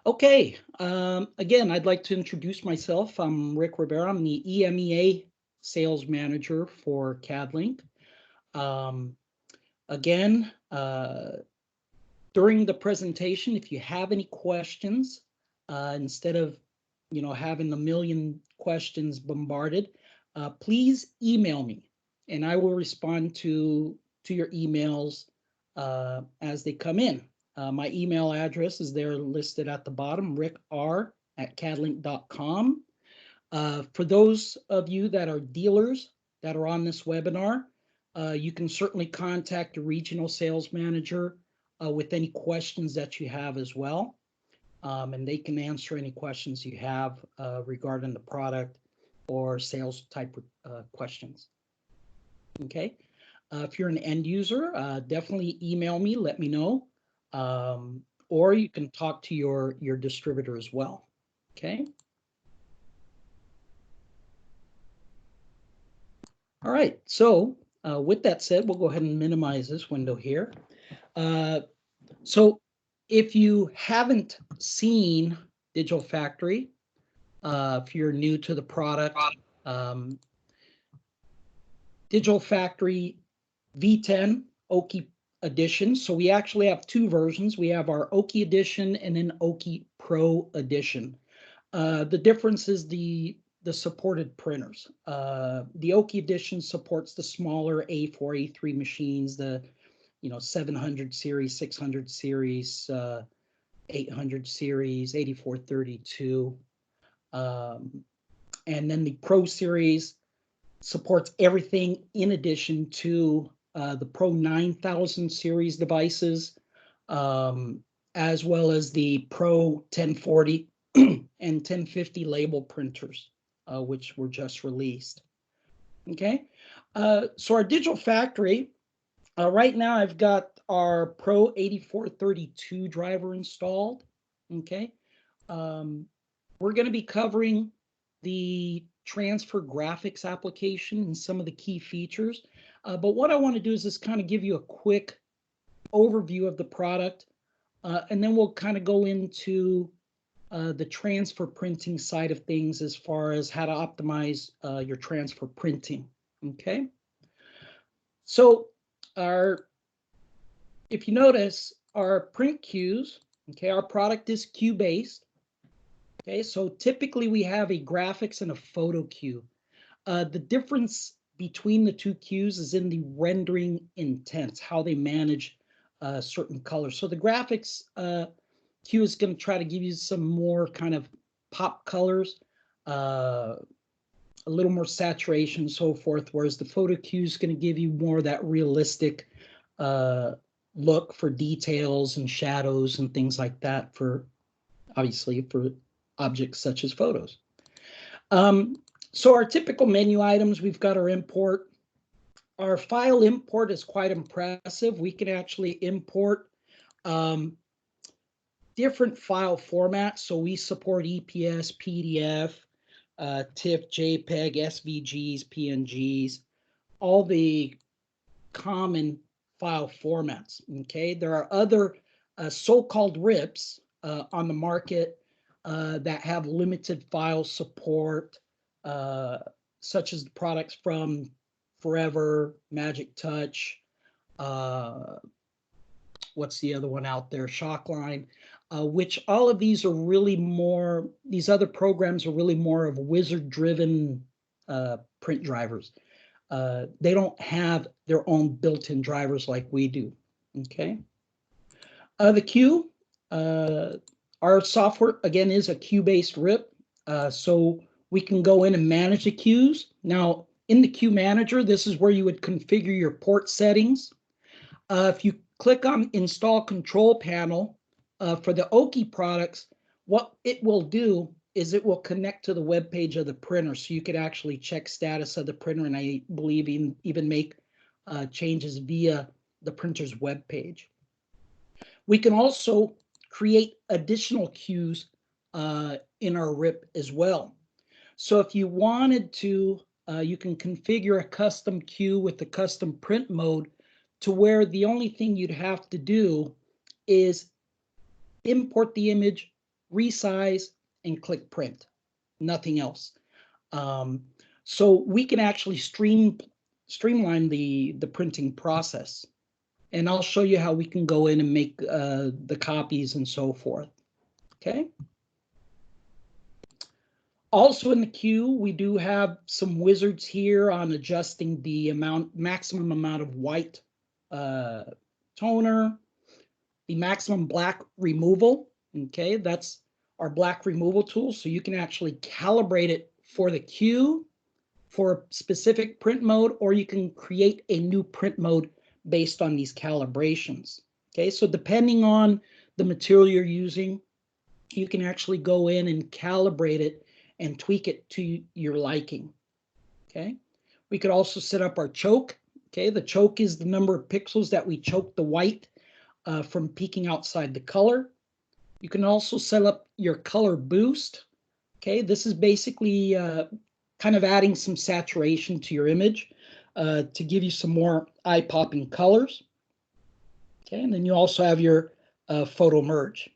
Okay, again, I'd like to introduce myself. I'm Rick Rivera. I'm the EMEA sales manager for CADLink. Um, again, during the presentation, if you have any questions, instead of having a million questions bombarded, please email me, and I will respond to your emails as they come in. My email address is there listed at the bottom, rickr@cadlink.com. For those of you that are dealers that are on this webinar, you can certainly contact a regional sales manager with any questions that you have as well. And they can answer any questions you have regarding the product or sales type questions. Okay. If you're an end user, definitely email me, let me know. Or you can talk to your distributor as well. Okay. All right. So with that said, we'll go ahead and minimize this window here. So if you haven't seen Digital Factory, if you're new to the product, Digital Factory V10 OKI Edition. So we actually have two versions. We have our OKI Edition and then OKI Pro Edition. The difference is the supported printers. The OKI Edition supports the smaller A4, A3 machines, the 700 series, 600 series, 800 series, 8432. And then the Pro series supports everything in addition to the Pro 9000 series devices, as well as the Pro 1040 and 1050 label printers, which were just released. Okay, so our Digital Factory, right now I've got our Pro 8432 driver installed. Okay, we're going to be covering the transfer graphics application and some of the key features. But what I want to do is just kind of give you a quick overview of the product, and then we'll kind of go into the transfer printing side of things as far as how to optimize your transfer printing. Okay. So if you notice, our print queues, okay, our product is queue based. Okay, so typically we have a graphics and a photo queue. The difference between the two queues is in the rendering intents, how they manage certain colors. So the graphics queue is going to try to give you some more kind of pop colors, a little more saturation and so forth, whereas the photo queue is going to give you more of that realistic look for details and shadows and things like that, for obviously for objects such as photos. So our typical menu items, we've got our import. Our file import is quite impressive. We can actually import different file formats. So we support EPS, PDF, TIFF, JPEG, SVGs, PNGs, all the common file formats. Okay, there are other so-called RIPs on the market that have limited file support, such as the products from Forever, Magic Touch, what's the other one out there, Shockline, which all of these are really more, these other programs are really more of wizard-driven print drivers. They don't have their own built-in drivers like we do, okay? The queue, our software, again, is a queue-based RIP, so we can go in and manage the queues. Now, in the queue manager, this is where you would configure your port settings. If you click on Install Control Panel for the OKI products, what it will do is it will connect to the web page of the printer, so you could actually check status of the printer, and I believe even make changes via the printer's web page. We can also create additional queues in our RIP as well. So if you wanted to, you can configure a custom queue with the custom print mode, to where the only thing you'd have to do is import the image, resize, and click print. Nothing else. So we can actually streamline the printing process. And I'll show you how we can go in and make the copies and so forth. Okay. Also in the queue, we do have some wizards here on adjusting the maximum amount of white toner, the maximum black removal. Okay, that's our black removal tool. So you can actually calibrate it for the queue for a specific print mode, or you can create a new print mode based on these calibrations. Okay, so depending on the material you're using, you can actually go in and calibrate it and tweak it to your liking. Okay, we could also set up our choke. Okay, the choke is the number of pixels that we choke the white from peeking outside the color. You can also set up your color boost. Okay, this is basically kind of adding some saturation to your image to give you some more eye-popping colors. Okay, and then you also have your photo merge.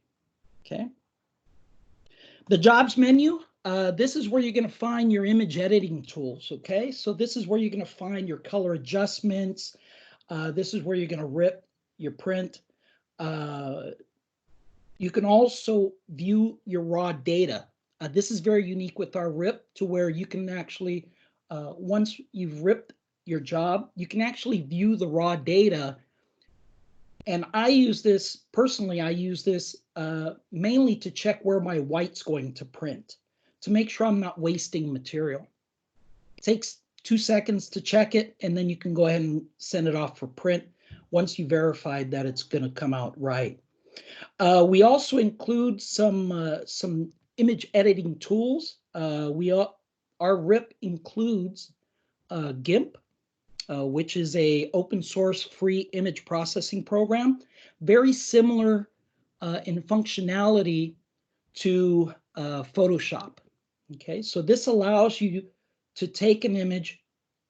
Okay, the jobs menu. This is where you're going to find your image editing tools. Okay, so this is where you're going to find your color adjustments. This is where you're going to rip your print. You can also view your raw data. This is very unique with our rip, to where you can actually, once you've ripped your job, you can actually view the raw data. And I use this, personally, I use this mainly to check where my white's going to print, to make sure I'm not wasting material. It takes 2 seconds to check it, and then you can go ahead and send it off for print once you verified that it's going to come out right. We also include some image editing tools. Our RIP includes GIMP, which is a open source free image processing program, very similar in functionality to Photoshop. Okay, so this allows you to take an image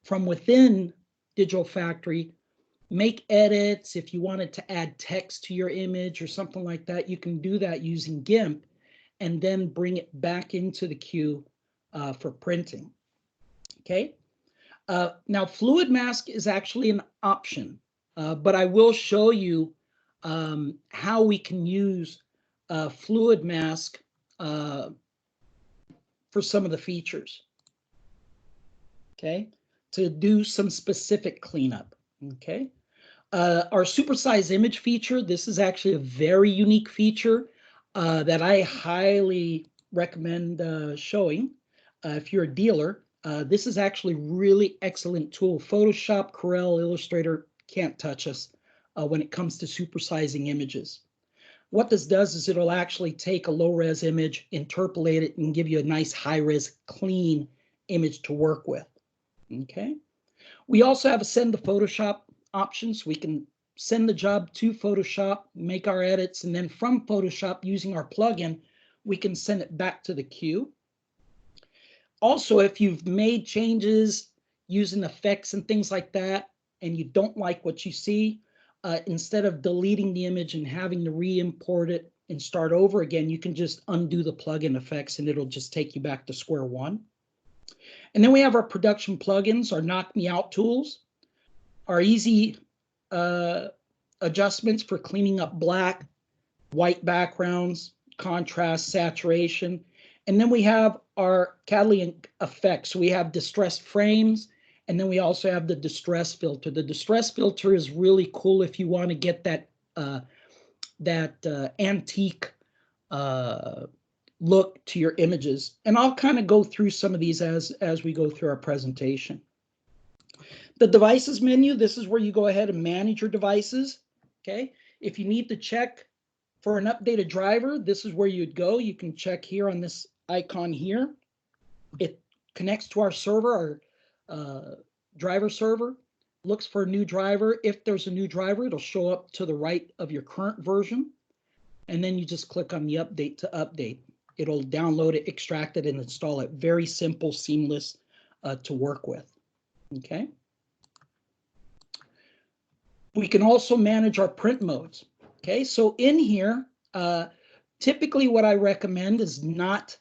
from within Digital Factory, make edits. If you wanted to add text to your image or something like that, you can do that using GIMP, and then bring it back into the queue for printing. Okay. Now, fluid mask is actually an option, but I will show you how we can use fluid mask for some of the features. Okay, to do some specific cleanup. Okay. Our supersize image feature, this is actually a very unique feature that I highly recommend showing if you're a dealer. This is actually really excellent tool. Photoshop, Corel, Illustrator can't touch us when it comes to supersizing images. What this does is it'll actually take a low-res image, interpolate it, and give you a nice high-res, clean image to work with. Okay. We also have a send to Photoshop option, so we can send the job to Photoshop, make our edits, and then from Photoshop, using our plugin, we can send it back to the queue. Also, if you've made changes using effects and things like that, and you don't like what you see, instead of deleting the image and having to re-import it and start over again, you can just undo the plugin effects and it'll just take you back to square one. And then we have our production plugins, our knock me out tools, our easy adjustments for cleaning up black, white backgrounds, contrast, saturation. And then we have our Catalan effects. So we have distressed frames, and then we also have the distress filter. The distress filter is really cool if you want to get that antique look to your images. And I'll kind of go through some of these as we go through our presentation. The devices menu, this is where you go ahead and manage your devices. Okay, if you need to check for an updated driver, this is where you'd go. You can check here on this icon here. It connects to our server, our driver server, looks for a new driver. If there's a new driver, it'll show up to the right of your current version. And then you just click on the update to update. It'll download it, extract it, and install it. Very simple, seamless to work with. Okay. We can also manage our print modes. Okay, so in here, Typically, what I recommend is not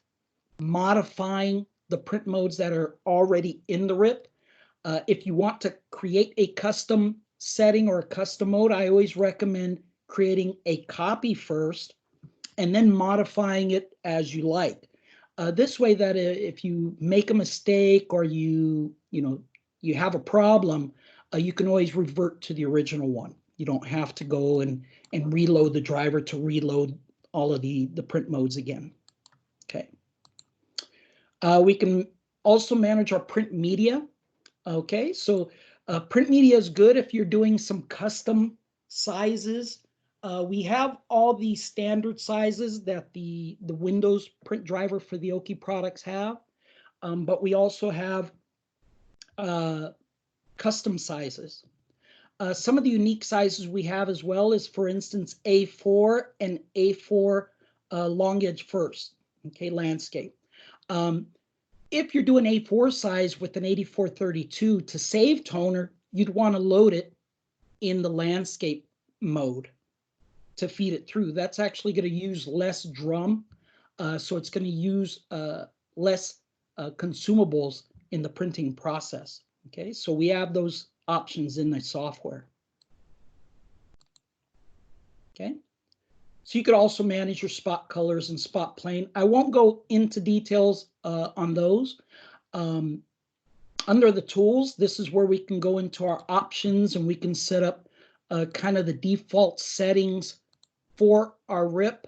modifying the print modes that are already in the RIP. If you want to create a custom setting or a custom mode, I always recommend creating a copy first and then modifying it as you like. This way that if you make a mistake or you have a problem, you can always revert to the original one. You don't have to go and reload the driver to reload all of the print modes again. Okay. We can also manage our print media. Okay, so print media is good if you're doing some custom sizes. We have all the standard sizes that the Windows print driver for the OKI products have, but we also have custom sizes. Some of the unique sizes we have as well is, for instance, A4 and A4 long edge first, okay, landscape. If you're doing A4 size with an 8432 to save toner, you'd want to load it in the landscape mode to feed it through. That's actually going to use less drum, so it's going to use less consumables in the printing process. Okay, so we have those options in the software. Okay, so you could also manage your spot colors and spot plane. I won't go into details on those. Under the tools, this is where we can go into our options and we can set up kind of the default settings for our RIP.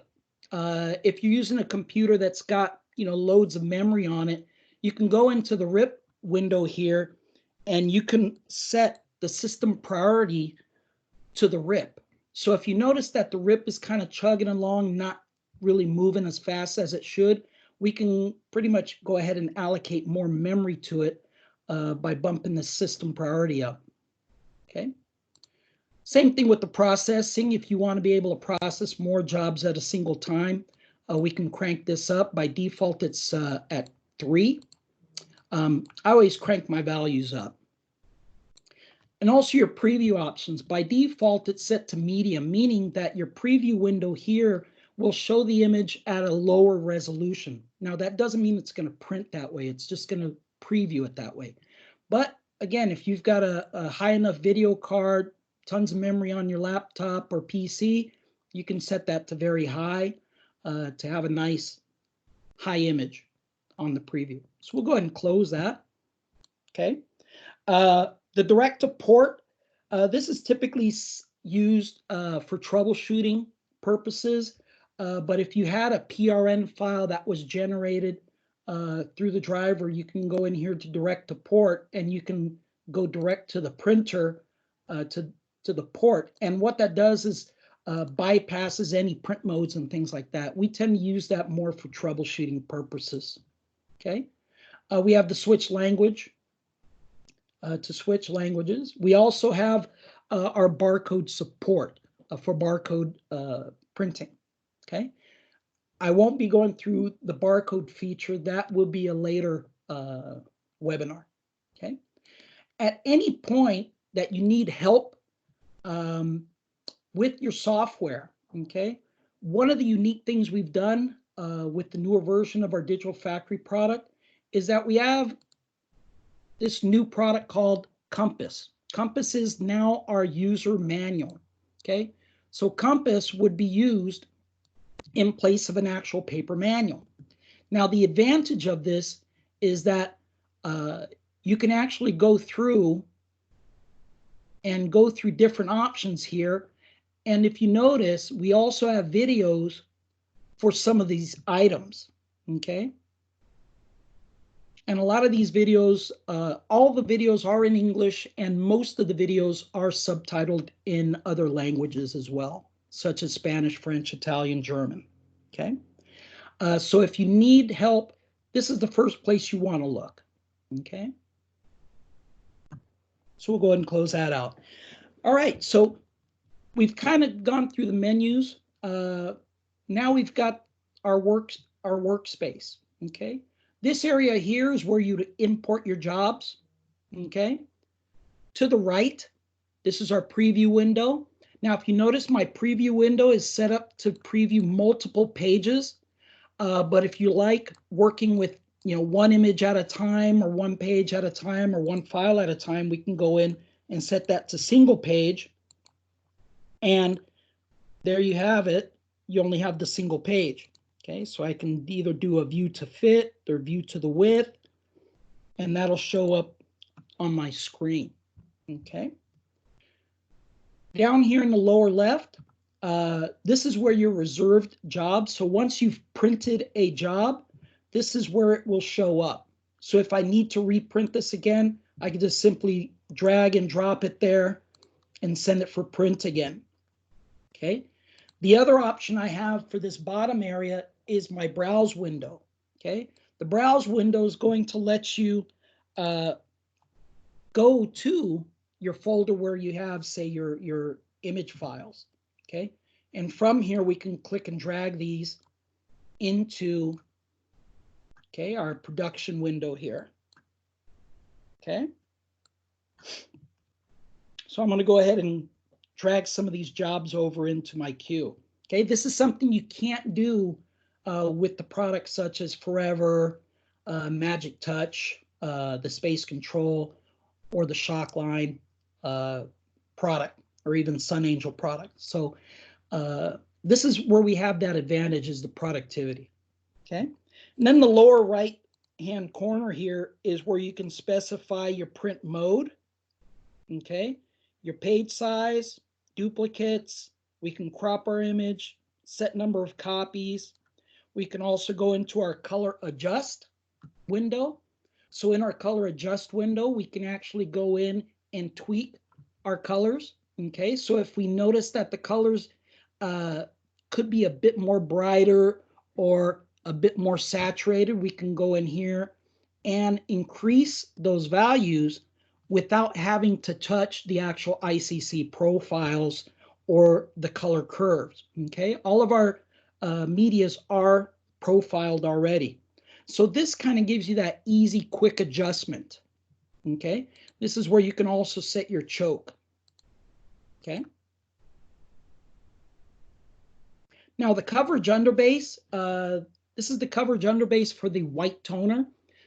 If you're using a computer that's got loads of memory on it, you can go into the RIP window here and you can set the system priority to the RIP. So if you notice that the RIP is kind of chugging along, not really moving as fast as it should, we can pretty much go ahead and allocate more memory to it by bumping the system priority up. Okay. Same thing with the processing. If you want to be able to process more jobs at a single time, we can crank this up. By default, it's at 3. I always crank my values up. And also your preview options. By default, it's set to medium, meaning that your preview window here will show the image at a lower resolution. Now, that doesn't mean it's going to print that way. It's just going to preview it that way. But again, if you've got a high enough video card, tons of memory on your laptop or PC, you can set that to very high to have a nice high image on the preview. So we'll go ahead and close that. Okay. The direct to port, this is typically used for troubleshooting purposes. But if you had a PRN file that was generated through the driver, you can go in here to direct to port and you can go direct to the printer to the port. And what that does is bypasses any print modes and things like that. We tend to use that more for troubleshooting purposes. Okay. We have the switch language to switch languages. We also have our barcode support for barcode printing. Okay. I won't be going through the barcode feature. That will be a later webinar. Okay. At any point that you need help with your software, okay, one of the unique things we've done with the newer version of our Digital Factory product is that we have this new product called Compass. Compass is now our user manual. Okay, so Compass would be used in place of an actual paper manual. Now, the advantage of this is that you can actually go through different options here. And if you notice, we also have videos for some of these items, okay? And a lot of these videos, all the videos are in English, and most of the videos are subtitled in other languages as well, such as Spanish, French, Italian, German, okay? So if you need help, this is the first place you want to look, okay? So we'll go ahead and close that out. All right, so we've kind of gone through the menus. Now we've got our workspace, okay? This area here is where you import your jobs, okay? To the right, this is our preview window. Now, if you notice, my preview window is set up to preview multiple pages. But if you like working with, one image at a time or one page at a time or one file at a time, we can go in and set that to single page. And there you have it. You only have the single page. Okay, so I can either do a view to fit or view to the width, and that'll show up on my screen. Okay. Down here in the lower left, this is where your reserved job. So once you've printed a job, this is where it will show up. So if I need to reprint this again, I can just simply drag and drop it there and send it for print again. Okay. The other option I have for this bottom area is my browse window. Okay. The browse window is going to let you go to your folder where you have, say, your image files. Okay. And from here, we can click and drag these into, okay, our production window here. Okay. So I'm going to go ahead and drag some of these jobs over into my queue. Okay. This is something you can't do with the products such as Forever, Magic Touch, the Space Control, or the Shockline product, or even Sun Angel product. So this is where we have that advantage, is the productivity. Okay. And then the lower right hand corner here is where you can specify your print mode. Okay. Your page size, duplicates. We can crop our image, set number of copies. We can also go into our color adjust window. So in our color adjust window, we can actually go in and tweak our colors. Okay, so if we notice that the colors could be a bit more brighter or a bit more saturated, we can go in here and increase those values without having to touch the actual ICC profiles or the color curves. Okay, all of our medias are profiled already. So this kind of gives you that easy, quick adjustment. Okay, this is where you can also set your choke. Okay. Now the coverage underbase, this is the coverage underbase for the white toner.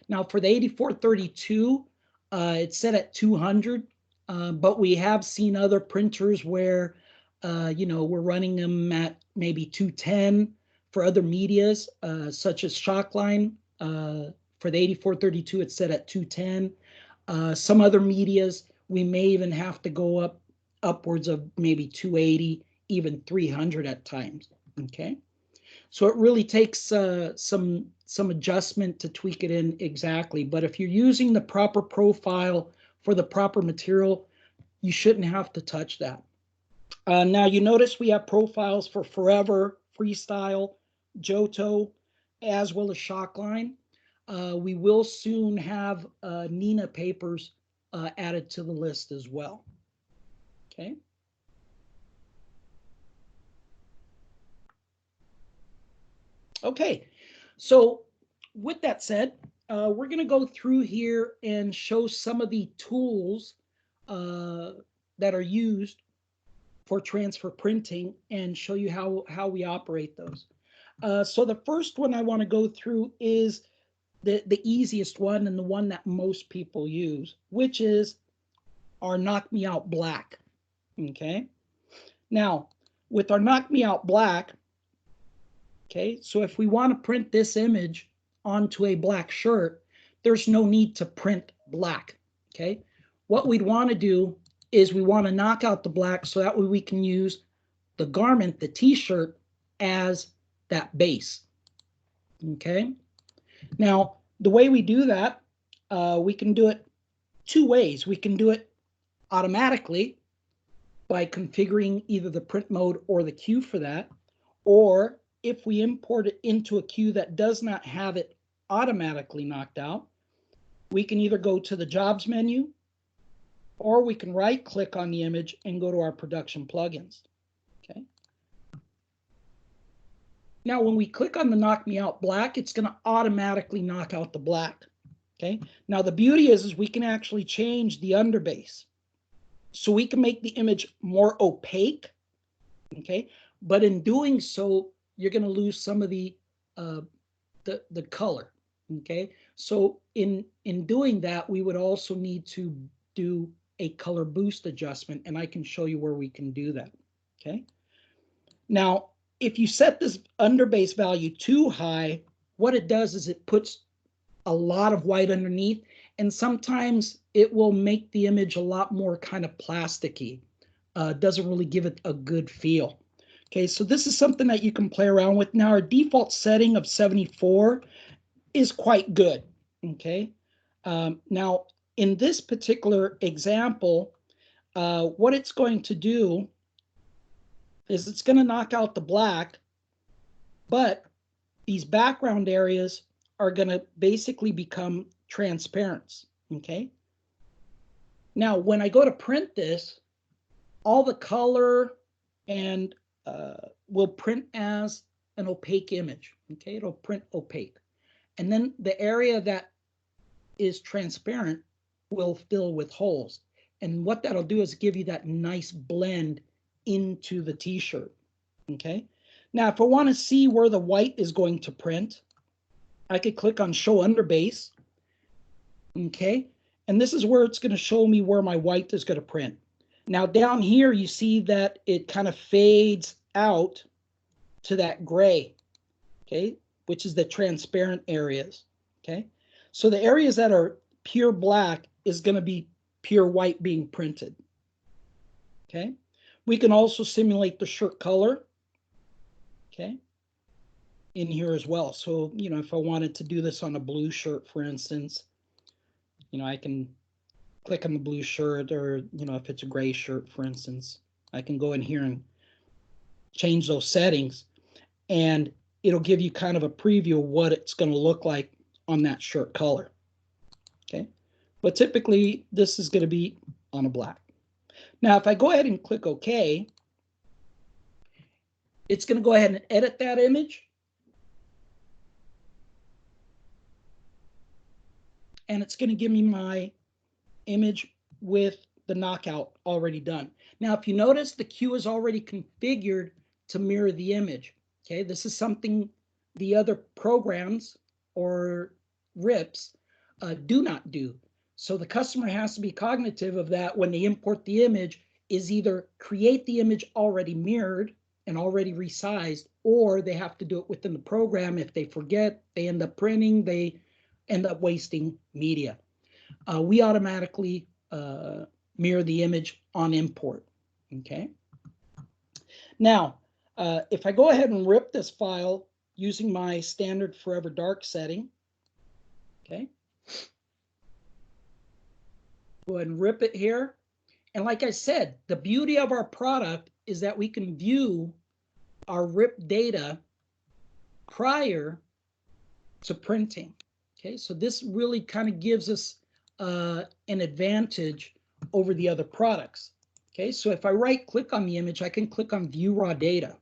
Now for the 8432, it's set at 200, but we have seen other printers where, we're running them at maybe 210 for other medias, such as Shockline. For the 8432, it's set at 210. Some other medias, we may even have to go upwards of maybe 280, even 300 at times. Okay, so it really takes some adjustment to tweak it in exactly. But if you're using the proper profile for the proper material, you shouldn't have to touch that. Now you notice we have profiles for Forever, Freestyle, Johto, as well as Shockline. We will soon have Nina papers added to the list as well. Okay. Okay, so with that said, we're going to go through here and show some of the tools that are used for transfer printing and show you how we operate those. So the first one I want to go through is the easiest one and the one that most people use, which is our Knock Me Out Black. Okay. Now, with our Knock Me Out Black, okay, so if we want to print this image onto a black shirt, there's no need to print black. Okay. What we'd want to do is we want to knock out the black so that way we can use the garment, the t-shirt, as that base. Okay. Now, the way we do that, we can do it two ways. We can do it automatically by configuring either the print mode or the queue for that, or if we import it into a queue that does not have it automatically knocked out, we can either go to the jobs menu, or we can right click on the image and go to our production plugins. Okay. Now, when we click on the Knock Me Out Black, it's going to automatically knock out the black. Okay. Now, the beauty is we can actually change the underbase. So we can make the image more opaque okay? But in doing so, you're going to lose some of uh, the color, okay? So in doing that, we would also need to do a color boost adjustment, and I can show you where we can do that, okay? Now, if you set this underbase value too high, what it does is it puts a lot of white underneath, and sometimes it will make the image a lot more kind of plasticky. Doesn't really give it a good feel. Okay, so this is something that you can play around with. Now, our default setting of 74 is quite good. Okay, now in this particular example, what it's going to do is it's going to knock out the black, but these background areas are going to basically become transparent. Okay, now when I go to print this, all the color and will print as an opaque image. Okay, it'll print opaque. And then the area that is transparent will fill with holes. And what that'll do is give you that nice blend into the t-shirt. Okay, now if I want to see where the white is going to print, I could click on show underbase. Okay, and this is where it's going to show me where my white is going to print. Now down here, you see that it kind of fades out to that gray, okay, which is the transparent areas, okay? So the areas that are pure black is going to be pure white being printed, okay? We can also simulate the shirt color, okay, in here as well. So, you know, if I wanted to do this on a blue shirt, for instance, you know, I can click on the blue shirt, or, you know, if it's a gray shirt, for instance, I can go in here and change those settings, and it'll give you kind of a preview of what it's going to look like on that shirt color. Okay, but typically this is going to be on a black. Now, if I go ahead and click OK, it's going to go ahead and edit that image. And it's going to give me my image with the knockout already done. Now, if you notice, the queue is already configured to mirror the image. Okay, this is something the other programs or RIPs do not do. So the customer has to be cognitive of that when they import the image, is either create the image already mirrored and already resized, or they have to do it within the program. If they forget, they end up printing, they end up wasting media. We automatically mirror the image on import, okay? Now, if I go ahead and rip this file using my standard forever dark setting, okay? Go ahead and rip it here. And like I said, the beauty of our product is that we can view our rip data prior to printing, okay? So this really kind of gives us an advantage over the other products. Okay, so if I right click on the image, I can click on view raw data.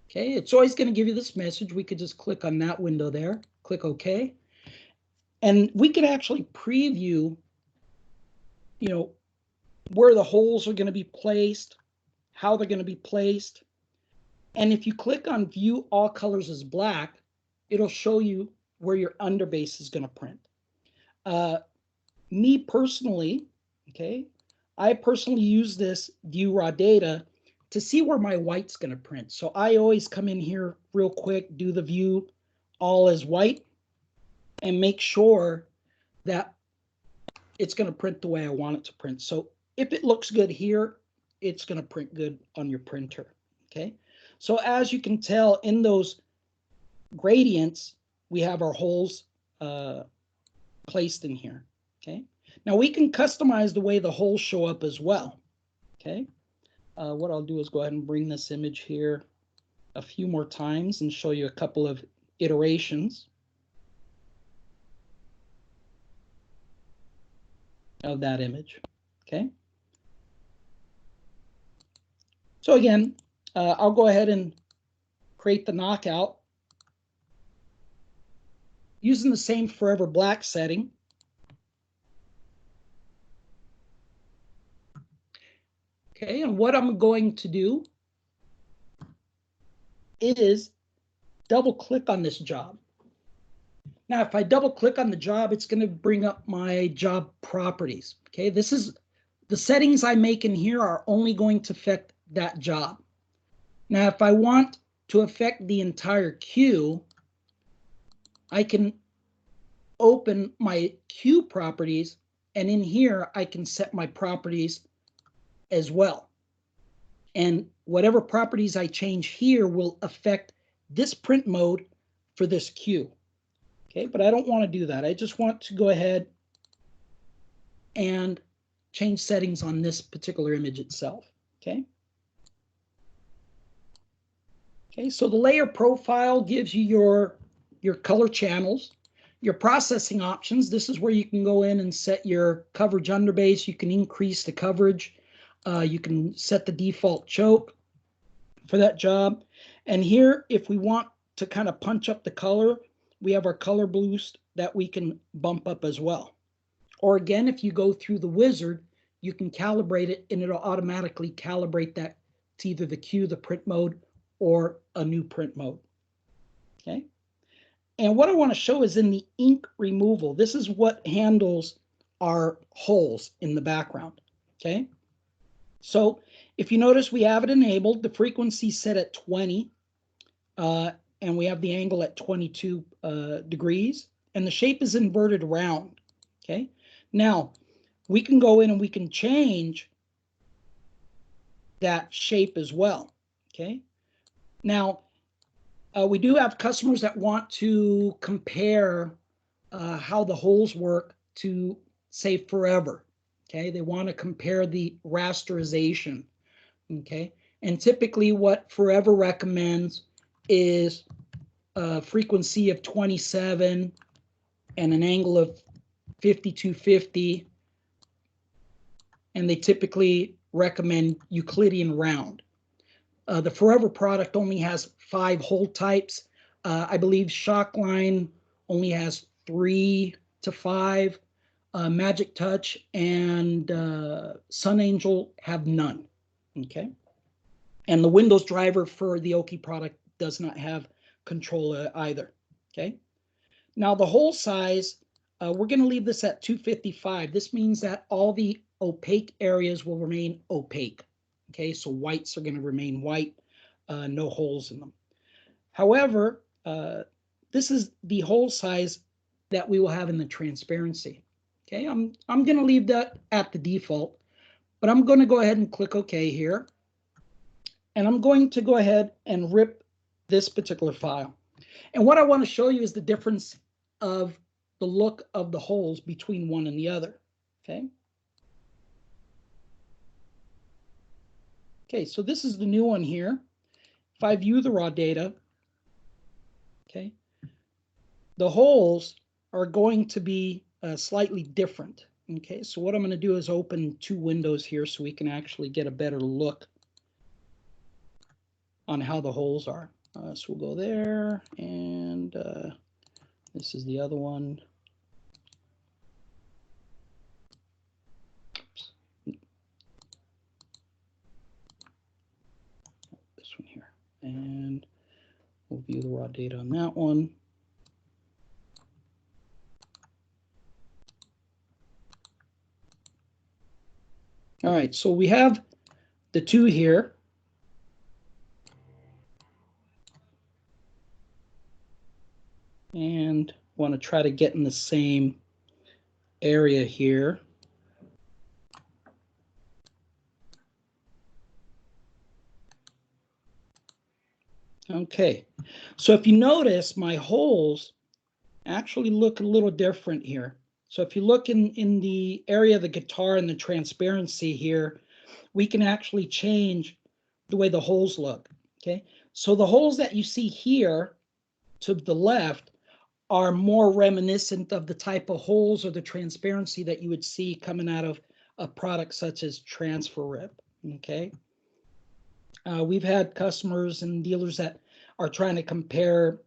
Okay, it's always going to give you this message. We could just click on that window there, click OK. And we can actually preview, you know, where the holes are going to be placed, how they're going to be placed. And if you click on view all colors as black, it'll show you where your underbase is going to print. Me personally, okay, I personally use this view raw data to see where my white's going to print. So I always come in here real quick, do the view all as white, and make sure that it's going to print the way I want it to print. So if it looks good here, it's going to print good on your printer. Okay. So as you can tell in those gradients, we have our holes placed in here. Okay. Now we can customize the way the holes show up as well. Okay. What I'll do is go ahead and bring this image here a few more times and show you a couple of iterations of that image. Okay. So again, I'll go ahead and create the knockout using the same forever black setting. Okay, and what I'm going to do is double click on this job. Now, if I double click on the job, it's going to bring up my job properties. Okay, this is the settings I make in here are only going to affect that job. Now, if I want to affect the entire queue, I can open my queue properties, and in here I can set my properties as well. And whatever properties I change here will affect this print mode for this queue. Okay, but I don't want to do that. I just want to go ahead and change settings on this particular image itself. Okay. Okay, so the layer profile gives you your color channels, your processing options. This is where you can go in and set your coverage underbase. You can increase the coverage. You can set the default choke for that job. And here, if we want to kind of punch up the color, we have our color boost that we can bump up as well. Or again, if you go through the wizard, you can calibrate it and it'll automatically calibrate that to either the queue, the print mode, or a new print mode. Okay. And what I want to show is in the ink removal. This is what handles our holes in the background. Okay. So if you notice, we have it enabled, the frequency set at 20, and we have the angle at 22 degrees, and the shape is inverted around. Okay. Now we can go in and we can change that shape as well. Okay. Now, we do have customers that want to compare how the holes work to, say, Forever. Okay, they want to compare the rasterization. Okay, and typically what Forever recommends is a frequency of 27 and an angle of 5250, and they typically recommend Euclidean round. The Forever product only has 5 hole types. I believe Shockline only has 3 to 5. Magic Touch and Sun Angel have none. Okay. And the Windows driver for the OKI product does not have control either. Okay. Now the hole size, we're going to leave this at 255. This means that all the opaque areas will remain opaque. Okay, so whites are going to remain white, no holes in them. However, this is the hole size that we will have in the transparency. Okay, I'm going to leave that at the default, but I'm going to go ahead and click OK here. And I'm going to go ahead and rip this particular file. And what I want to show you is the difference of the look of the holes between one and the other. Okay. Okay, so this is the new one here. If I view the raw data, okay, the holes are going to be slightly different. Okay, so what I'm going to do is open 2 windows here so we can actually get a better look on how the holes are. So we'll go there, and this is the other one. This one here, and we'll view the raw data on that one. All right, so we have the 2 here. And want to try to get in the same area here. Okay, so if you notice, my holes actually look a little different here. So if you look in the area of the guitar and the transparency here, we can actually change the way the holes look. Okay, so the holes that you see here to the left are more reminiscent of the type of holes or the transparency that you would see coming out of a product such as Transfer Rip. Okay. We've had customers and dealers that are trying to compare,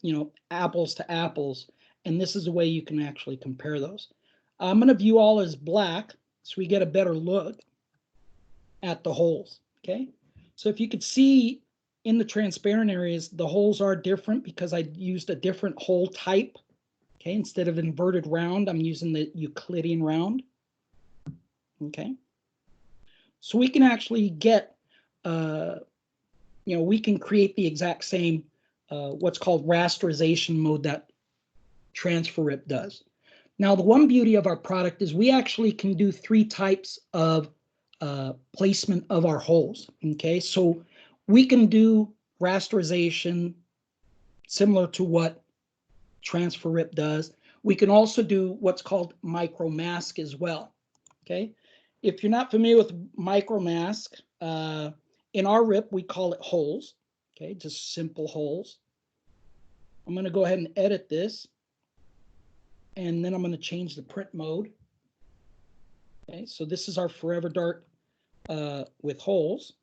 apples to apples, and this is a way you can actually compare those. I'm going to view all as black so we get a better look at the holes. Okay. So if you could see in the transparent areas, the holes are different because I used a different hole type. Okay, instead of inverted round, I'm using the Euclidean round. Okay, so we can actually get, we can create the exact same, what's called rasterization mode that Transfer Rip does. Now, the one beauty of our product is we actually can do 3 types of placement of our holes. Okay, so we can do rasterization similar to what Transfer Rip does. We can also do what's called micro mask as well. Okay, if you're not familiar with micro mask, in our rip we call it holes. Okay, just simple holes. I'm going to go ahead and edit this, and then I'm going to change the print mode. Okay, so this is our Forever Dart with holes.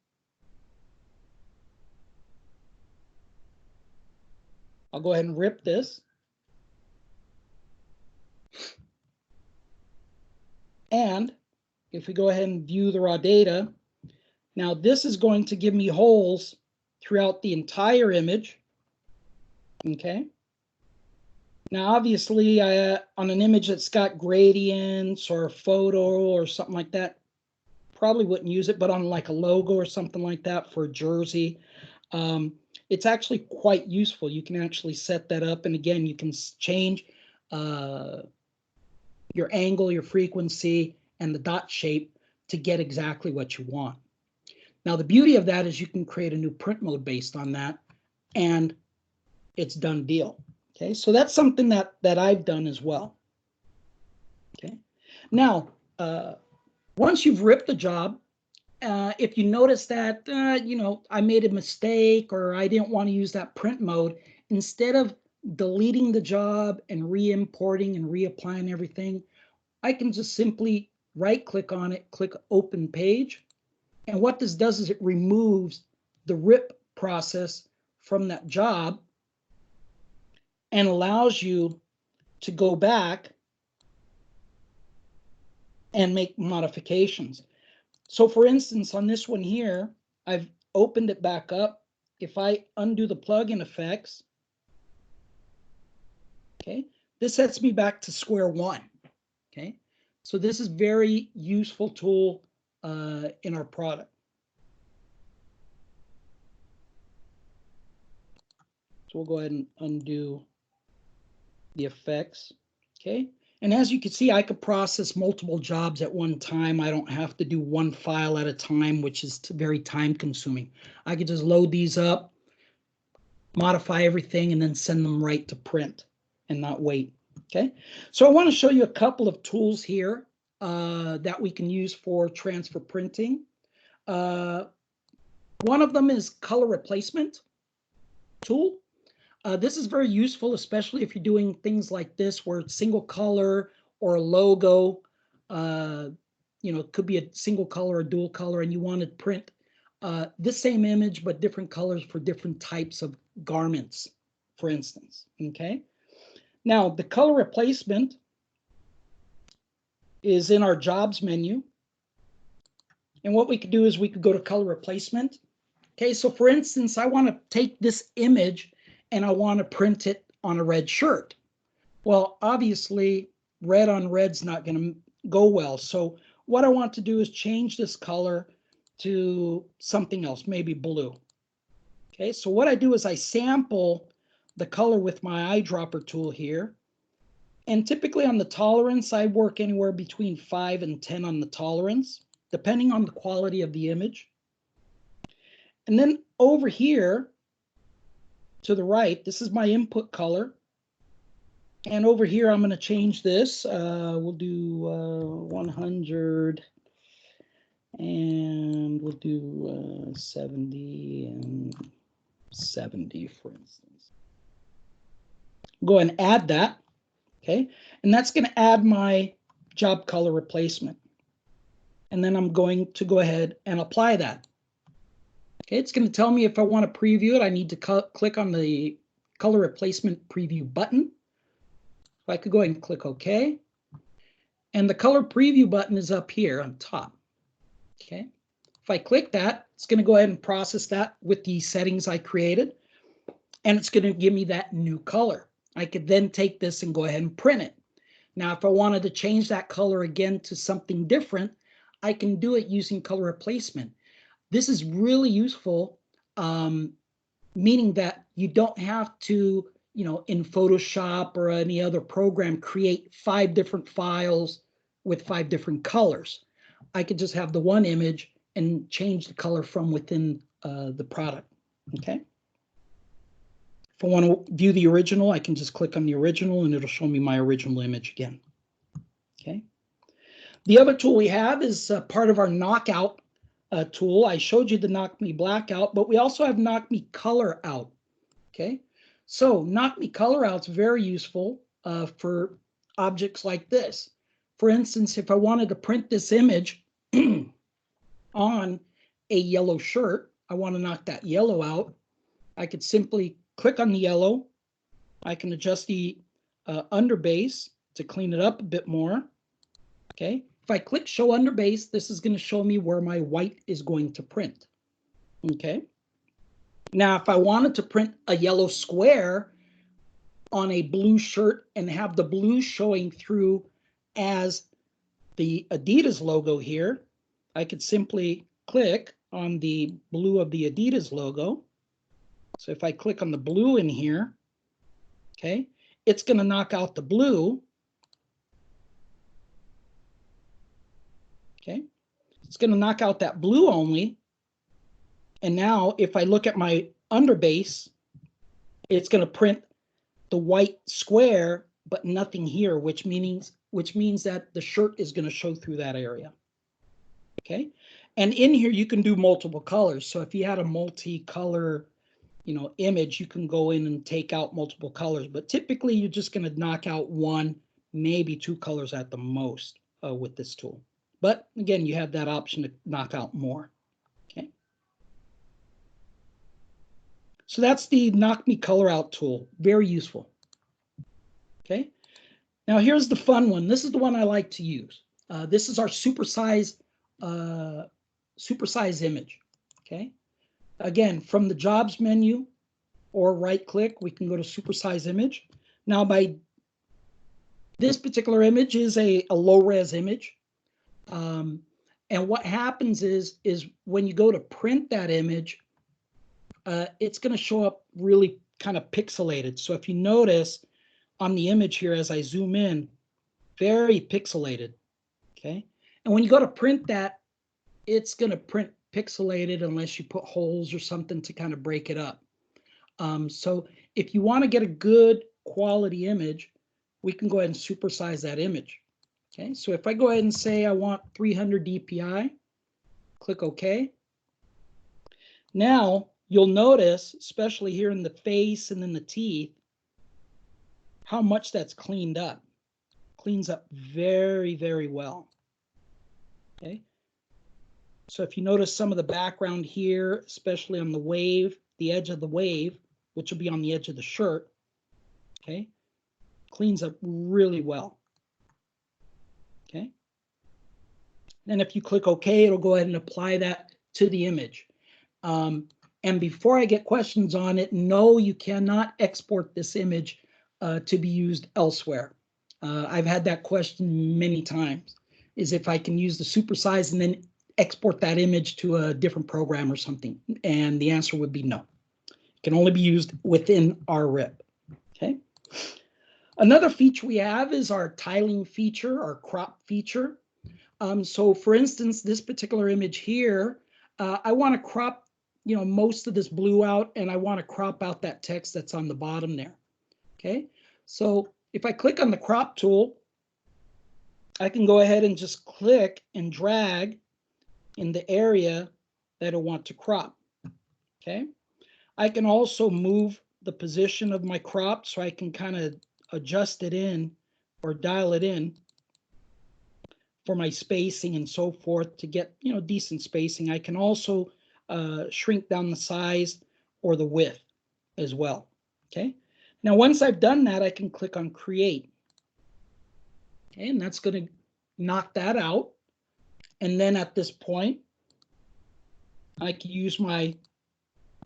I'll go ahead and rip this. And if we go ahead and view the raw data, now this is going to give me holes throughout the entire image. Okay. Now, obviously, on an image that's got gradients or a photo or something like that, probably wouldn't use it, but on like a logo or something like that for a jersey, it's actually quite useful. You can actually set that up. And again, you can change your angle, your frequency, and the dot shape to get exactly what you want. Now, the beauty of that is you can create a new print mode based on that, and it's done deal. Okay, so that's something that I've done as well. Okay, now, once you've ripped the job, if you notice that, I made a mistake or I didn't want to use that print mode, instead of deleting the job and re-importing and reapplying everything, I can just simply right-click on it, click Open Page. And what this does is it removes the rip process from that job and allows you to go back and make modifications. So for instance, on this one here, I've opened it back up. If I undo the plugin effects, okay, this sets me back to square one. Okay, so this is very useful tool in our product. So we'll go ahead and undo the effects. Okay, and as you can see, I could process multiple jobs at one time. I don't have to do one file at a time, which is very time consuming. I could just load these up, modify everything, and then send them right to print and not wait. Okay, so I want to show you a couple of tools here that we can use for transfer printing. One of them is color replacement tool. This is very useful, especially if you're doing things like this where it's single color or a logo. It could be a single color or dual color, and you want to print this same image but different colors for different types of garments, for instance. Okay. Now, the color replacement is in our jobs menu. And what we could do is we could go to color replacement. Okay, so for instance, I want to take this image and I want to print it on a red shirt. Well, obviously, red on red's not going to go well. So what I want to do is change this color to something else, maybe blue. Okay, so what I do is I sample the color with my eyedropper tool here. And typically on the tolerance, I work anywhere between 5 and 10 on the tolerance, depending on the quality of the image. And then over here to the right, this is my input color. And over here, I'm going to change this. We'll do 100, and we'll do 70 and 70, for instance. Go and add that. Okay, and that's going to add my job color replacement. And then I'm going to go ahead and apply that. Okay, it's going to tell me if I want to preview it, I need to click on the color replacement preview button. So I could go ahead and click OK. And the color preview button is up here on top. Okay, If I click that, it's going to go ahead and process that with the settings I created, and it's going to give me that new color. I could then take this and go ahead and print it. Now, if I wanted to change that color again to something different, I can do it using color replacement. This is really useful, meaning that you don't have to, in Photoshop or any other program, create 5 different files with 5 different colors. I could just have the one image and change the color from within the product, okay? If I want to view the original, I can just click on the original and it'll show me my original image again, okay? The other tool we have is part of our knockout tool. I showed you the knock me black out, but we also have knock me color out, okay? So knock me color out is very useful for objects like this. For instance, if I wanted to print this image on a yellow shirt, I want to knock that yellow out, I could simply click on the yellow. I can adjust the underbase to clean it up a bit more, okay? If I click show underbase, this is going to show me where my white is going to print, okay? Now, if I wanted to print a yellow square on a blue shirt and have the blue showing through as the Adidas logo here, I could simply click on the blue of the Adidas logo. So if I click on the blue in here, okay, it's going to knock out the blue. Okay, it's going to knock out that blue only. And now if I look at my underbase, it's going to print the white square, but nothing here, which means that the shirt is going to show through that area. Okay, and in here you can do multiple colors. So if you had a multi-color, image, you can go in and take out multiple colors. But typically, you're just going to knock out 1, maybe 2 colors at the most with this tool. But again, you have that option to knock out more. Okay. So that's the knock me color out tool. Very useful. Okay. Now here's the fun one. This is the one I like to use. This is our supersize image. Okay. Again, from the jobs menu or right click, we can go to supersize image. Now this particular image is a low res image. And what happens is when you go to print that image, it's going to show up really kind of pixelated. So if you notice on the image here, as I zoom in, very pixelated, okay? And when you go to print that, it's going to print pixelated unless you put holes or something to kind of break it up. So if you want to get a good quality image, we can go ahead and supersize that image. Okay, so if I go ahead and say I want 300 dpi, click OK. Now you'll notice, especially here in the face and in the teeth, how much that's cleaned up. Cleans up very, very well. Okay. So if you notice some of the background here, especially on the wave, the edge of the wave, which will be on the edge of the shirt, okay, cleans up really well. Okay. Then if you click OK, it'll go ahead and apply that to the image. And before I get questions on it, no, you cannot export this image to be used elsewhere. I've had that question many times, is if I can use the supersize and then export that image to a different program or something. And the answer would be no. It can only be used within our RIP. Okay. Another feature we have is our tiling feature, our crop feature. So for instance, this particular image here, I want to crop, most of this blue out, and I want to crop out that text that's on the bottom there. Okay, so if I click on the crop tool, I can go ahead and just click and drag in the area that I want to crop. Okay, I can also move the position of my crop, so I can kind of adjust it in or dial it in for my spacing and so forth to get, decent spacing. I can also shrink down the size or the width as well. Okay. Now, once I've done that, I can click on create. Okay, and that's going to knock that out. And then at this point, I can use my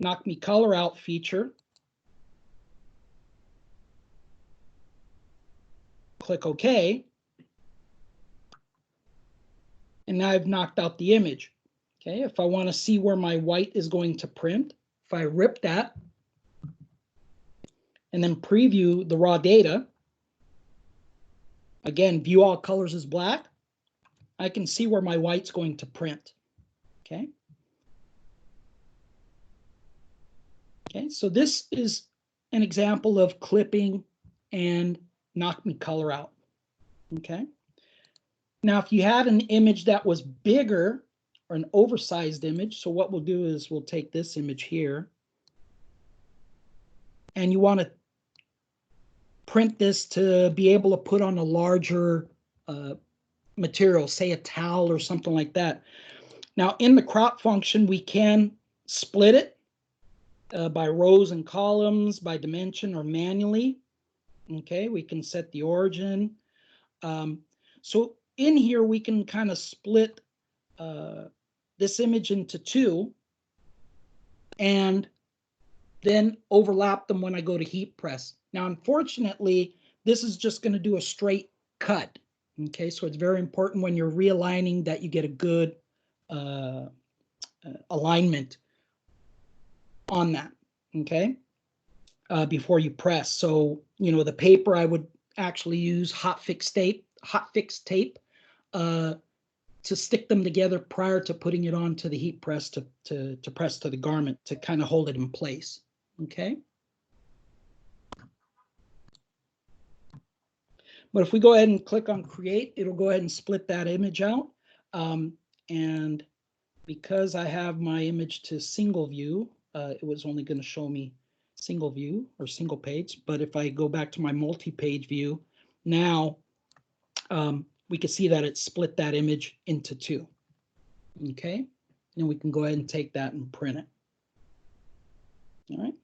knock me color out feature. Click OK. And now I've knocked out the image. Okay, if I want to see where my white is going to print, if I rip that and then preview the raw data, again, view all colors as black, I can see where my white's going to print. Okay. Okay, so this is an example of clipping and knock me color out. Okay. Now, if you had an image that was bigger or an oversized image, so what we'll do is we'll take this image here and you want to print this to be able to put on a larger material, say a towel or something like that. Now, in the crop function, we can split it by rows and columns, by dimension, or manually. Okay, we can set the origin. So in here, we can kind of split this image into two and then overlap them when I go to heat press. Now, unfortunately, this is just going to do a straight cut. Okay, so it's very important when you're realigning that you get a good alignment on that. Okay, before you press. So, you know, the paper, I would actually use hot fix tape to stick them together prior to putting it onto the heat press to press to the garment to kind of hold it in place. Okay. But if we go ahead and click on create, it'll go ahead and split that image out. And because I have my image to single view, it was only going to show me single view or single page. But if I go back to my multi-page view, now we can see that it split that image into two. Okay, and we can go ahead and take that and print it. All right.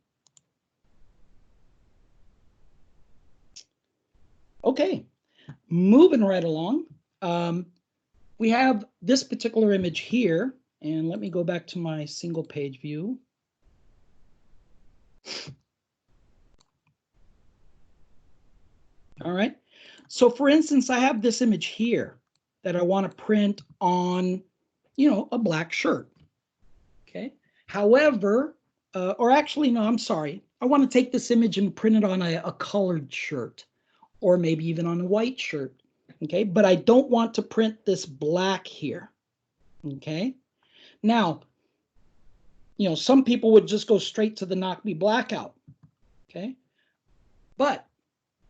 Okay, moving right along. We have this particular image here, and let me go back to my single page view. All right. So for instance, I have this image here that I want to print on, you know, a black shirt. Okay. However, or actually, no, I'm sorry. I want to take this image and print it on a colored shirt or maybe even on a white shirt. Okay. But I don't want to print this black here. Okay. Now, you know, some people would just go straight to the knock me black out. Okay. But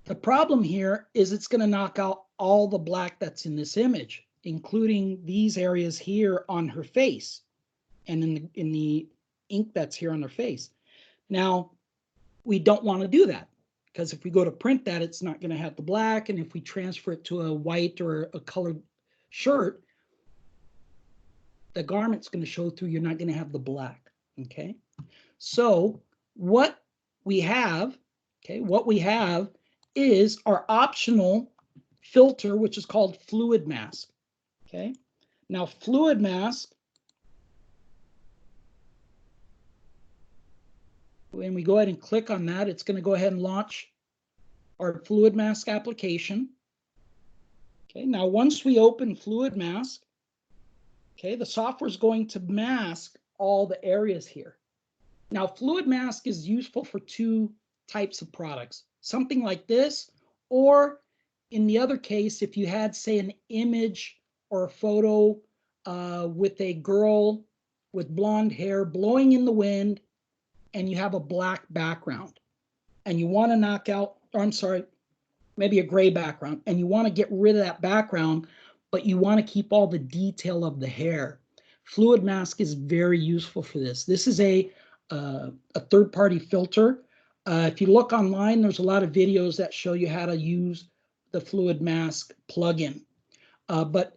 the problem here is it's going to knock out all the black that's in this image, including these areas here on her face and in the ink that's here on her face. Now, we don't want to do that because if we go to print that, it's not going to have the black. And if we transfer it to a white or a colored shirt, the garment's going to show through. You're not going to have the black. Okay. So what we have is our optional filter, which is called fluid mask. Okay. Now, fluid mask, when we go ahead and click on that, it's going to go ahead and launch our fluid mask application. Okay. Now, once we open fluid mask, okay, the software is going to mask all the areas here. Now, fluid mask is useful for two types of products, something like this, or in the other case, if you had, say, an image or a photo with a girl with blonde hair blowing in the wind and you have a black background and you want to knock out, or I'm sorry, maybe a gray background, and you want to get rid of that background, but you want to keep all the detail of the hair. Fluid mask is very useful for this. This is a third-party filter. If you look online, there's a lot of videos that show you how to use the fluid mask plugin. But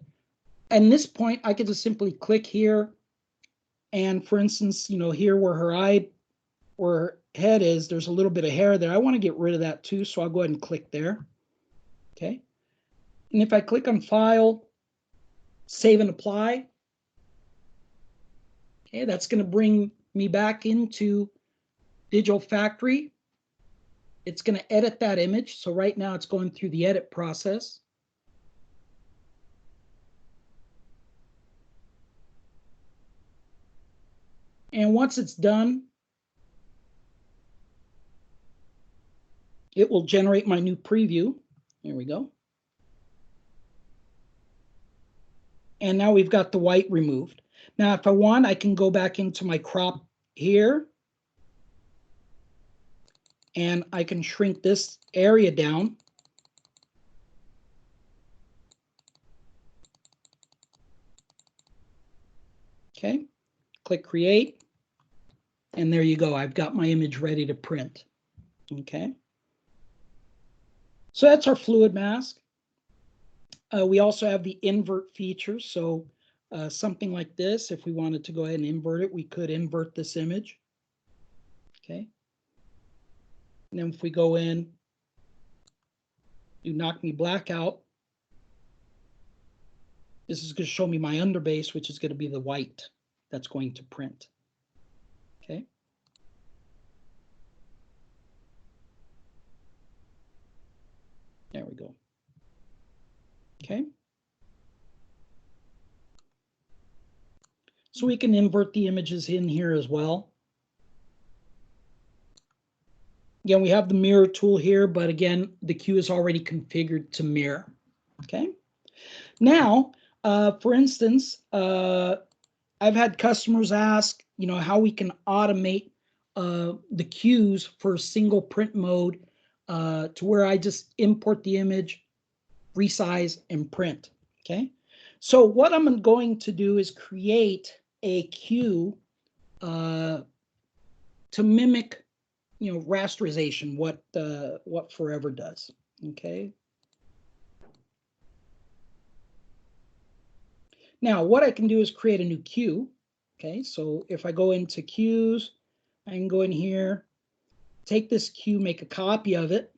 at this point, I could just simply click here. And for instance, you know, here where her head is, there's a little bit of hair there. I want to get rid of that too. So I'll go ahead and click there. Okay. And if I click on File, Save and Apply, Okay, that's going to bring me back into Digital Factory. It's going to edit that image. So right now it's going through the edit process. And once it's done, it will generate my new preview. There we go. And now we've got the white removed. Now, if I want, I can go back into my crop here. And I can shrink this area down. Okay, click create. And there you go. I've got my image ready to print. Okay. So that's our fluid mask. We also have the invert feature. So something like this, if we wanted to go ahead and invert it, we could invert this image. Okay. And then if we go in, do knock me black out, this is going to show me my underbase, which is going to be the white that's going to print. Okay. There we go. Okay. So we can invert the images in here as well. Again, we have the mirror tool here, but again, the queue is already configured to mirror. Okay. Now, for instance, I've had customers ask, how we can automate the queues for single print mode to where I just import the image, resize, and print. Okay. So what I'm going to do is create a queue to mimic, rasterization, what Forever does. Okay. Now, what I can do is create a new queue. Okay, so if I go into queues, I can go in here, take this queue, make a copy of it,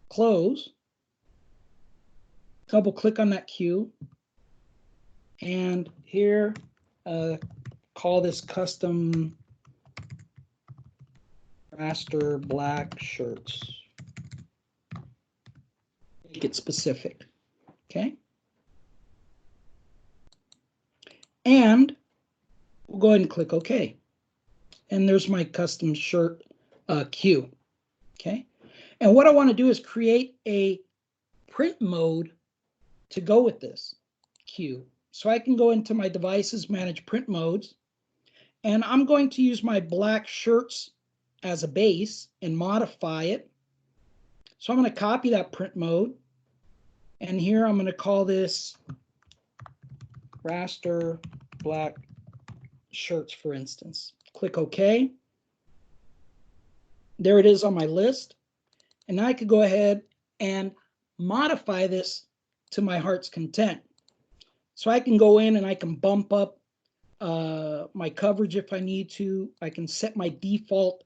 close, double click on that queue, and here, call this custom raster black shirts. Make it specific. Okay. And we'll go ahead and click OK. And there's my custom shirt queue. Okay. And what I want to do is create a print mode to go with this queue. So I can go into my devices, manage print modes, and I'm going to use my black shirts as a base and modify it. So I'm going to copy that print mode. And here I'm going to call this raster black shirts, for instance. Click OK. There it is on my list. And now I could go ahead and modify this to my heart's content. So I can go in and I can bump up my coverage if I need to. I can set my default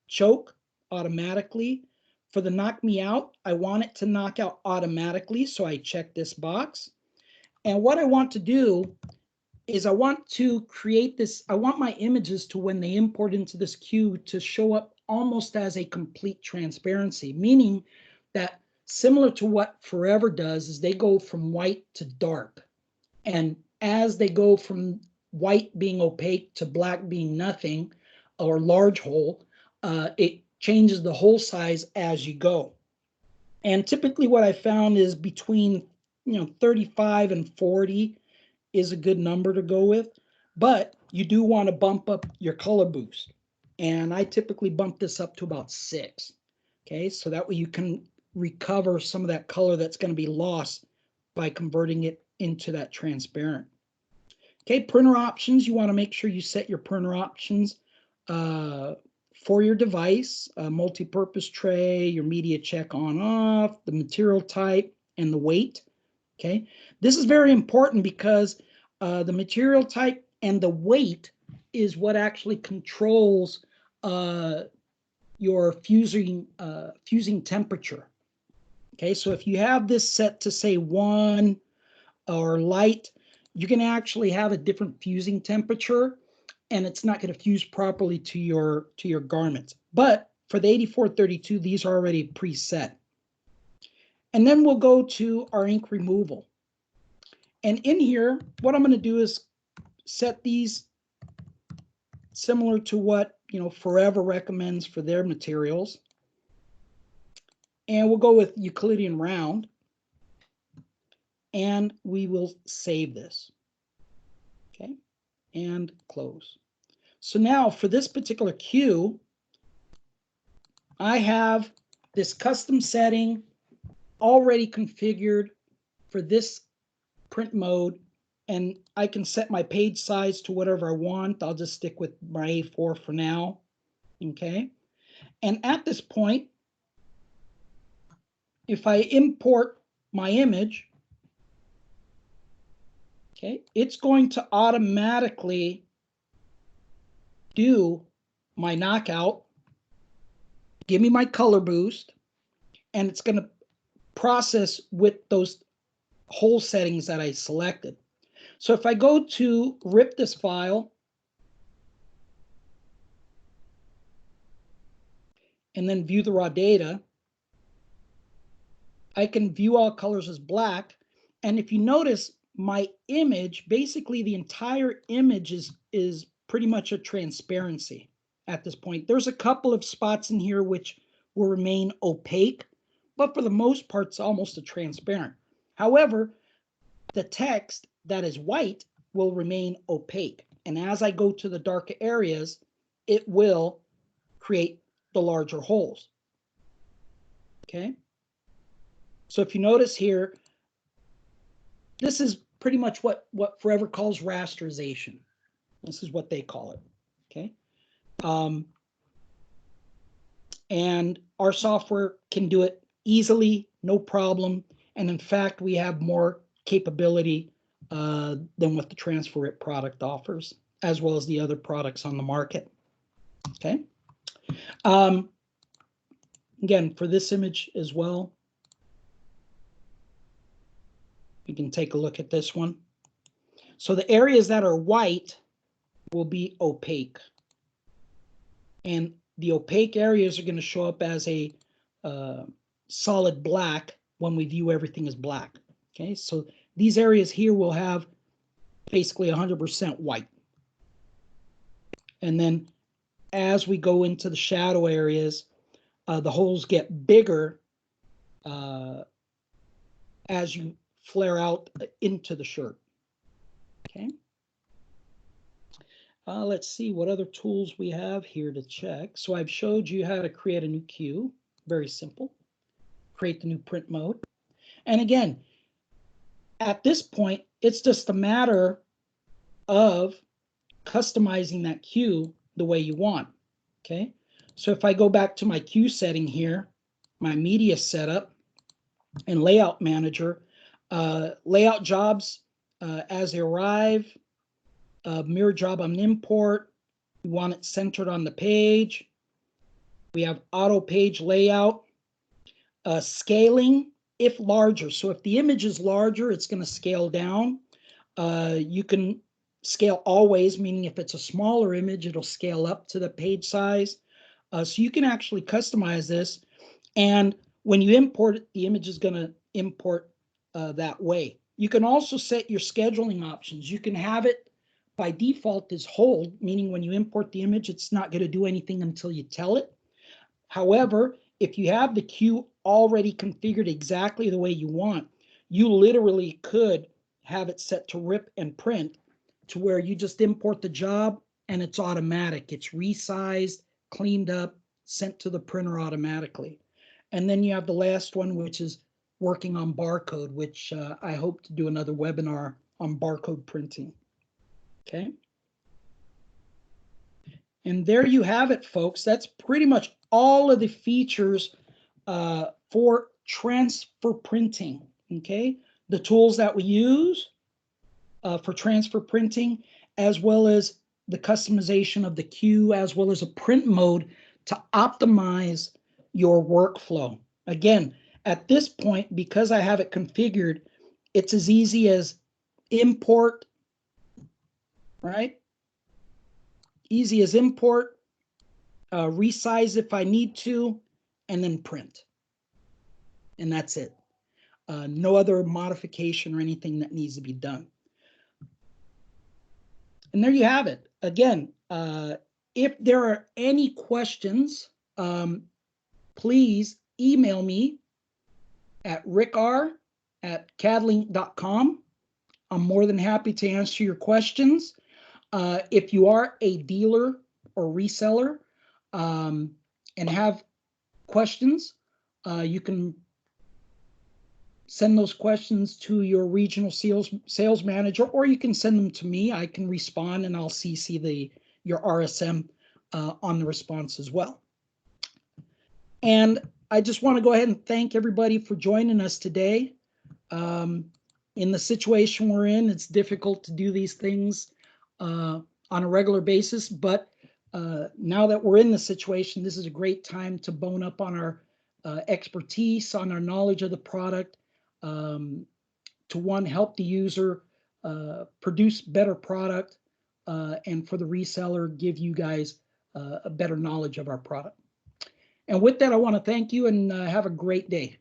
choke automatically. For the knock me out, I want it to knock out automatically, so I check this box. And what I want to do is I want to create this, I want my images to, when they import into this queue, to show up almost as a complete transparency, meaning that similar to what Forever does is they go from white to dark. And as they go from white being opaque to black being nothing or large hole, it changes the hole size as you go. And typically what I found is between 35 and 40 is a good number to go with, but you do want to bump up your color boost. And I typically bump this up to about 6. Okay, so that way you can recover some of that color that's going to be lost by converting it into that transparent. Okay, printer options, you want to make sure you set your printer options for your device, multi-purpose tray, your media check on off, the material type, and the weight. Okay, this is very important because the material type and the weight is what actually controls your fusing temperature. Okay, so if you have this set to say 1 or light, you can actually have a different fusing temperature, and it's not going to fuse properly to your garments. But for the 8432, these are already preset. And then we'll go to our ink removal. And in here, what I'm going to do is set these similar to what, Forever recommends for their materials. And we'll go with Euclidean round. And we will save this. Okay, and close. So now for this particular cue, I have this custom setting already configured for this print mode, and I can set my page size to whatever I want. I'll just stick with my A4 for now. Okay, and at this point, if I import my image, okay, it's going to automatically do my knockout, give me my color boost, and it's going to process with those whole settings that I selected. So if I go to rip this file and then view the raw data, I can view all colors as black. And if you notice, my image, basically the entire image is pretty much a transparency at this point. There's a couple of spots in here which will remain opaque, but for the most part, it's almost a transparent. However, the text that is white will remain opaque. And as I go to the darker areas, it will create the larger holes. Okay. So if you notice here, this is pretty much what Forever calls rasterization. This is what they call it. Okay. And our software can do it easily, no problem. And in fact, we have more capability than what the TransferRip product offers, as well as the other products on the market. Okay. Again, for this image as well, you can take a look at this one. So the areas that are white will be opaque. And the opaque areas are going to show up as a solid black when we view everything as black. Okay, so these areas here will have basically 100% white. And then as we go into the shadow areas, the holes get bigger as you flare out into the shirt. Okay. Let's see what other tools we have here to check. So I've showed you how to create a new cue. Very simple. Create the new print mode. And again, at this point, it's just a matter of customizing that cue the way you want. Okay. So if I go back to my cue setting here, my media setup and layout manager, layout jobs as they arrive, mirror job on import. We want it centered on the page. We have auto page layout, scaling if larger. So if the image is larger, it's going to scale down. You can scale always, meaning if it's a smaller image, it'll scale up to the page size. So you can actually customize this. And when you import it, the image is going to import that way. You can also set your scheduling options. You can have it by default as hold, meaning when you import the image, it's not going to do anything until you tell it. However, if you have the cue already configured exactly the way you want, you literally could have it set to rip and print to where you just import the job and it's automatic. It's resized, cleaned up, sent to the printer automatically. And then you have the last one, which is working on barcode, which I hope to do another webinar on barcode printing. Okay. And there you have it, folks. That's pretty much all of the features for transfer printing. Okay. The tools that we use for transfer printing, as well as the customization of the cue, as well as a print mode to optimize your workflow. Again, at this point, because I have it configured, it's as easy as import, right? Easy as import, resize if I need to, and then print. And that's it. No other modification or anything that needs to be done. And there you have it. Again, if there are any questions, please email me at rickr@cadlink.com. I'm more than happy to answer your questions. If you are a dealer or reseller and have questions, you can send those questions to your regional sales manager, or you can send them to me. I can respond, and I'll CC your RSM on the response as well. And I just want to go ahead and thank everybody for joining us today. In the situation we're in, it's difficult to do these things on a regular basis, but now that we're in the situation, this is a great time to bone up on our expertise, on our knowledge of the product, to one, help the user produce better product, and for the reseller, give you guys a better knowledge of our product. And with that, I want to thank you and have a great day.